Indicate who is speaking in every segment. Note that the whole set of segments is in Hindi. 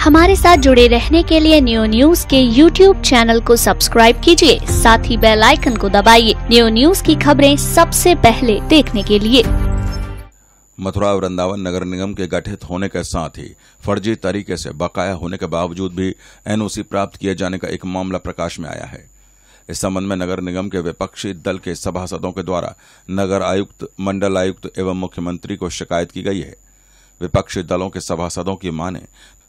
Speaker 1: हमारे साथ जुड़े रहने के लिए न्यू न्यूज के YouTube चैनल को सब्सक्राइब कीजिए, साथ ही बेल आइकन को दबाइए न्यू न्यूज की खबरें सबसे पहले देखने के लिए।
Speaker 2: मथुरा वृंदावन नगर निगम के गठित होने के साथ ही फर्जी तरीके से बकाया होने के बावजूद भी एनओसी प्राप्त किए जाने का एक मामला प्रकाश में आया है। इस संबंध में नगर निगम के विपक्षी दल के सभासदों के द्वारा नगर आयुक्त, मंडल आयुक्त एवं मुख्यमंत्री को शिकायत की गई है। विपक्षी दलों के सभासदों की माने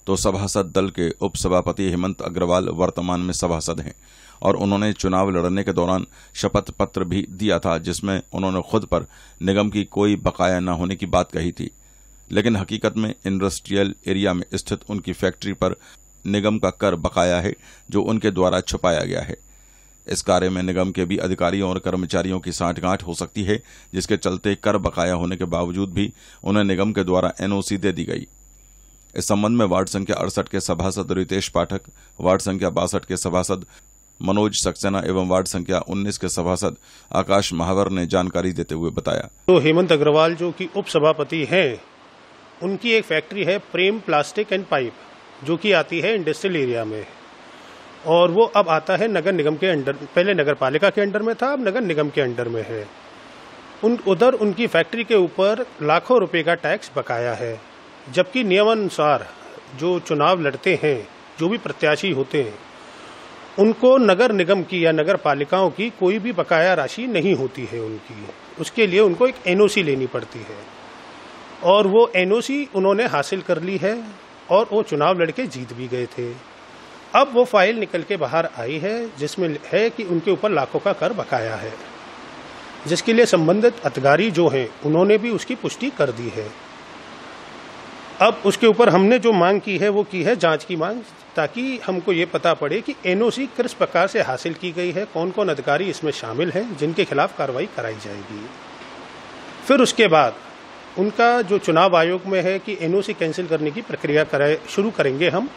Speaker 2: तो सभासद दल के उपसभापति हेमंत अग्रवाल वर्तमान में सभासद हैं और उन्होंने चुनाव लड़ने के दौरान शपथ पत्र भी दिया था, जिसमें उन्होंने खुद पर निगम की कोई बकाया न होने की बात कही थी। लेकिन हकीकत में इंडस्ट्रियल एरिया में स्थित उनकी फैक्ट्री पर निगम का कर बकाया है, जो उनके द्वारा छुपाया गया है। इस कार्य में निगम के भी अधिकारियों और कर्मचारियों की सांठगांठ हो सकती है, जिसके चलते कर बकाया होने के बावजूद भी उन्हें निगम के द्वारा एनओसी दे दी गई। इस संबंध में वार्ड संख्या 68 के सभासद रितेश पाठक, वार्ड संख्या 62 के सभासद मनोज सक्सेना एवं वार्ड संख्या 19 के सभासद आकाश महावर ने जानकारी देते हुए बताया।
Speaker 3: तो हेमंत अग्रवाल जो कि उप सभापति हैं, उनकी एक फैक्ट्री है प्रेम प्लास्टिक एंड पाइप, जो कि आती है इंडस्ट्रियल एरिया में, और वो अब आता है नगर निगम के अंडर। पहले नगर पालिका के अंडर में था, अब नगर निगम के अंडर में है। उधर उनकी फैक्ट्री के ऊपर लाखों रुपए का टैक्स बकाया है, जबकि नियमानुसार जो चुनाव लड़ते हैं, जो भी प्रत्याशी होते हैं, उनको नगर निगम की या नगर पालिकाओं की कोई भी बकाया राशि नहीं होती है उनकी। उसके लिए उनको एक एनओसी लेनी पड़ती है, और वो एनओसी उन्होंने हासिल कर ली है और वो चुनाव लड़के जीत भी गए थे। अब वो फाइल निकल के बाहर आई है, जिसमें है कि उनके ऊपर लाखों का कर बकाया है, जिसके लिए संबंधित अधिकारी जो हैं उन्होंने भी उसकी पुष्टि कर दी है। अब उसके ऊपर हमने जो मांग की है वो की है जांच की मांग, ताकि हमको ये पता पड़े कि एनओसी किस प्रकार से हासिल की गई है, कौन कौन अधिकारी इसमें शामिल हैं जिनके खिलाफ कार्रवाई कराई जाएगी। फिर उसके बाद उनका जो चुनाव आयोग में है कि एनओसी कैंसिल करने की प्रक्रिया शुरू करेंगे हम,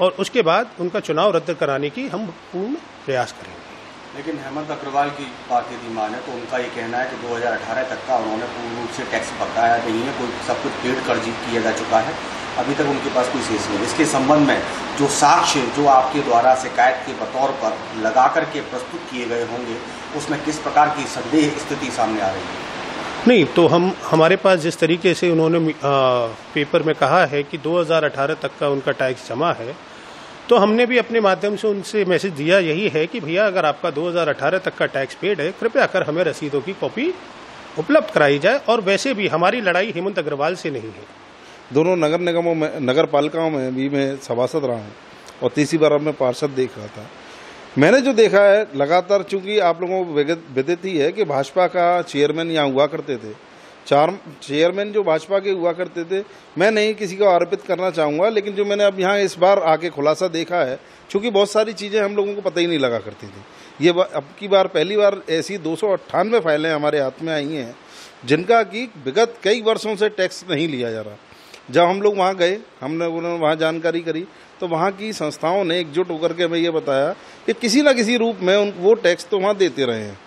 Speaker 3: और उसके बाद उनका चुनाव रद्द कराने की हम पूर्ण प्रयास करेंगे।
Speaker 4: लेकिन हेमंत अग्रवाल की बात यदि माने तो उनका ये कहना है कि 2018 तक का उन्होंने पूर्ण रूप से टैक्स बकाया नहीं है, कोई सब कुछ पेड कर किया जा चुका है, अभी तक उनके पास कोई शेष नहीं। इसके संबंध में जो साक्ष्य जो आपके द्वारा शिकायत के बतौर पर लगा करके प्रस्तुत किए गए होंगे, उसमें किस प्रकार की संदेह स्थिति सामने आ रही है?
Speaker 3: नहीं, तो हमारे पास जिस तरीके से उन्होंने पेपर में कहा है कि 2018 तक का उनका टैक्स जमा है, तो हमने भी अपने माध्यम से उनसे मैसेज दिया यही है कि भैया अगर आपका 2018 तक का टैक्स पेड है, कृपया कर हमें रसीदों की कॉपी उपलब्ध कराई जाए। और वैसे भी हमारी लड़ाई हेमंत अग्रवाल से नहीं है।
Speaker 5: दोनों नगर निगमों में, नगर पालिकाओं में भी मैं सभासद रहा हूँ और तीसरी बार अब मैं पार्षद देख रहा था। मैंने जो देखा है लगातार, चूंकि आप लोगों को विदित ही है कि भाजपा का चेयरमैन यहाँ हुआ करते थे, 4 चेयरमैन जो भाजपा के हुआ करते थे। मैं नहीं किसी को आरोपित करना चाहूँगा, लेकिन जो मैंने अब यहाँ इस बार आके खुलासा देखा है, चूंकि बहुत सारी चीज़ें हम लोगों को पता ही नहीं लगा करती थी। ये अब की बार पहली बार ऐसी 298 फाइलें हमारे हाथ में आई हैं, जिनका कि विगत कई वर्षों से टैक्स नहीं लिया जा रहा। जब हम लोग वहाँ गए, हमने वहाँ जानकारी करी, तो वहाँ की संस्थाओं ने एकजुट होकर के हमें ये बताया कि किसी न किसी रूप में वो टैक्स तो वहाँ देते रहे हैं,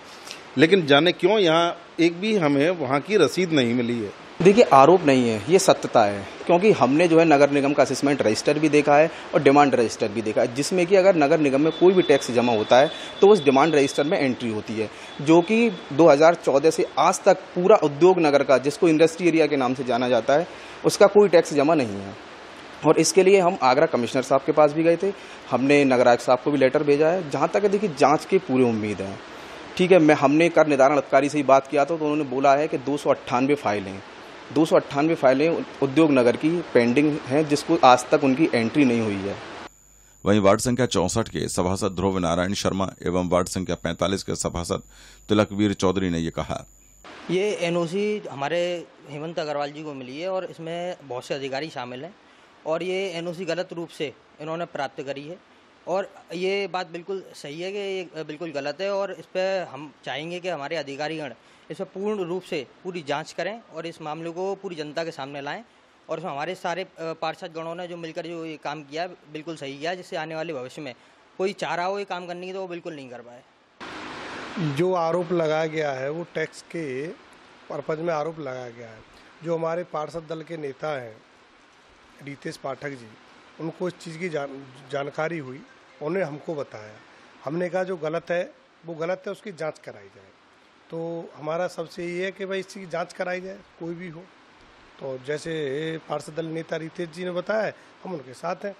Speaker 5: लेकिन जाने क्यों यहाँ एक भी हमें वहाँ की रसीद नहीं मिली है।
Speaker 6: देखिए, आरोप नहीं है, ये सत्यता है, क्योंकि हमने जो है नगर निगम का असेसमेंट रजिस्टर भी देखा है और डिमांड रजिस्टर भी देखा है, जिसमें कि अगर नगर निगम में कोई भी टैक्स जमा होता है तो उस डिमांड रजिस्टर में एंट्री होती है, जो कि 2014 से आज तक पूरा उद्योग नगर का, जिसको इंडस्ट्री एरिया के नाम से जाना जाता है, उसका कोई टैक्स जमा नहीं है। और इसके लिए हम आगरा कमिश्नर साहब के पास भी गए थे, हमने नगर आयुक्त साहब को भी लेटर भेजा है। जहाँ तक देखिए जाँच की पूरी उम्मीद है, ठीक है। हमने कर निर्धारण अधिकारी से ही बात किया था, तो उन्होंने बोला है कि 298 फाइलें 298 फाइलें उद्योग नगर की पेंडिंग हैं, जिसको आज तक उनकी एंट्री नहीं हुई है।
Speaker 2: वहीं वार्ड संख्या 64 के सभासद ध्रुव नारायण शर्मा एवं वार्ड संख्या 45 के सभासद तिलकवीर चौधरी ने ये कहा।
Speaker 7: ये एनओसी हमारे हेमंत अग्रवाल जी को मिली है और इसमें बहुत से अधिकारी शामिल हैं, और ये एनओसी गलत रूप से इन्होंने प्राप्त करी है, और ये बात बिल्कुल सही है कि ये बिल्कुल गलत है। और इस पर हम चाहेंगे कि हमारे अधिकारीगण इस पर पूर्ण रूप से पूरी जांच करें और इस मामले को पूरी जनता के सामने लाएं, और इसमें हमारे सारे पार्षद गणों ने जो मिलकर जो ये काम किया है बिल्कुल सही किया है, जिससे आने वाले भविष्य में कोई चाह रहा हो ये काम करने की तो वो बिल्कुल नहीं कर पाए।
Speaker 8: जो आरोप लगाया गया है वो टैक्स के पर्पज में आरोप लगाया गया है। जो हमारे पार्षद दल के नेता हैं रितेश पाठक जी, उनको इस चीज़ की जानकारी हुई, उन्हें हमको बताया। हमने कहा जो गलत है वो गलत है, उसकी जांच कराई जाए। तो हमारा सबसे ये है कि भाई इसकी जांच कराई जाए, कोई भी हो। तो जैसे पार्षद दल नेता रितेश जी ने बताया, हम उनके साथ हैं।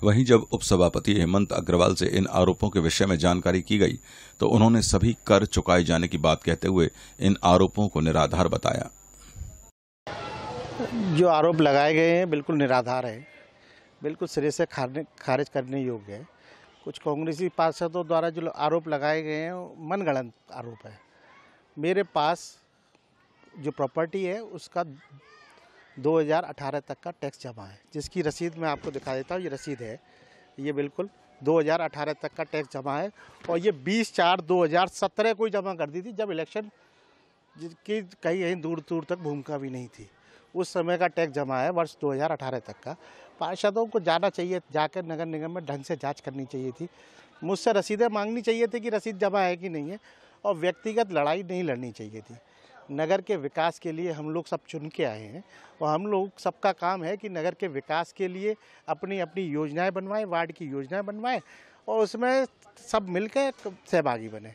Speaker 2: वहीं जब उपसभापति हेमंत अग्रवाल से इन आरोपों के विषय में जानकारी की गई तो उन्होंने सभी कर चुकाए जाने की बात कहते हुए इन आरोपों को निराधार बताया।
Speaker 9: जो आरोप लगाए गए हैं बिल्कुल निराधार है, बिल्कुल सिरे से खारिज करने योग्य है। कुछ कांग्रेसी पार्षदों द्वारा जो आरोप लगाए गए हैं मनगढ़ंत आरोप है। मेरे पास जो प्रॉपर्टी है उसका 2018 तक का टैक्स जमा है, जिसकी रसीद मैं आपको दिखा देता हूँ। ये रसीद है, ये बिल्कुल 2018 तक का टैक्स जमा है और ये 20/4/2017 को ही जमा कर दी थी, जब इलेक्शन की कहीं दूर दूर तक भूमिका भी नहीं थी। उस समय का टैक्स जमा है वर्ष 2018 तक का। पार्षदों को जाना चाहिए, जाकर नगर निगम में ढंग से जांच करनी चाहिए थी, मुझसे रसीदें मांगनी चाहिए थी कि रसीद जमा है कि नहीं है, और व्यक्तिगत लड़ाई नहीं लड़नी चाहिए थी। नगर के विकास के लिए हम लोग सब चुन के आए हैं और हम लोग सबका काम है कि नगर के विकास के लिए अपनी अपनी योजनाएं बनवाएं, वार्ड की योजनाएं बनवाएं और उसमें सब मिलकर सहभागी बने।